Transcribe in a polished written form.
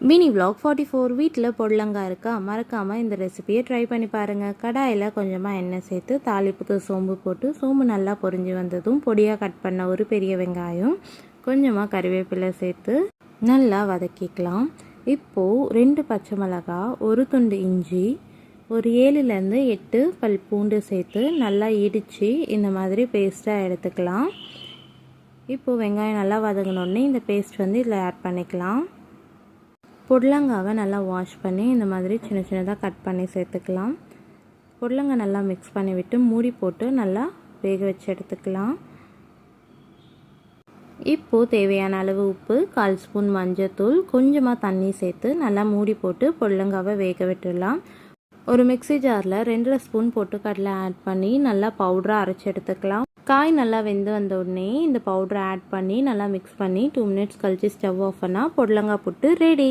Mini vlog 44 வீட்டில் பொடலங்காய் இருக்கா, மறக்காமல் இந்த ரெசிபியை ட்ரை பண்ணி பாருங்கள். கடாயில் கொஞ்சமாக எண்ணெய் சேர்த்து தாளிப்புக்கு சோம்பு போட்டு சோம்பு நல்லா பொரிஞ்சு வந்ததும் பொடியாக கட் பண்ண ஒரு பெரிய வெங்காயம், கொஞ்சமாக கறிவேப்பிலை சேர்த்து நல்லா வதக்கிக்கலாம். இப்போது 2 பச்சை மிளகாய், ஒரு துண்டு இஞ்சி, ஒரு 7லேருந்து 8 பல் பூண்டு சேர்த்து நல்லா இடித்து இந்த மாதிரி பேஸ்ட்டாக எடுத்துக்கலாம். இப்போது வெங்காயம் நல்லா வதங்கினோடனே இந்த பேஸ்ட் இதில் ஆட் பண்ணிக்கலாம். பொடலங்காவை நல்லா வாஷ் பண்ணி இந்த மாதிரி சின்ன சின்னதாக கட் பண்ணி சேர்த்துக்கலாம். பொடலங்காய் நல்லா மிக்ஸ் பண்ணி விட்டு மூடி போட்டு நல்லா வேக வச்சு எடுத்துக்கலாம். இப்போது தேவையான அளவு உப்பு, 1/4 ஸ்பூன் மஞ்சத்தூள், கொஞ்சமாக தண்ணி சேர்த்து நல்லா மூடி போட்டு பொடலங்காவை வேக விட்டுடலாம். ஒரு மிக்ஸி ஜாரில் 2.5 ஸ்பூன் பொட்டுக்கடலை ஆட் பண்ணி நல்லா பவுடராக அரைச்சி எடுத்துக்கலாம். காய் நல்லா வெந்து வந்த உடனே இந்த பவுடரை ஆட் பண்ணி நல்லா மிக்ஸ் பண்ணி 2 மினிட்ஸ் கழித்து ஸ்டவ் ஆஃப் பண்ணால் பொடலங்காய் புட்டு ரெடி.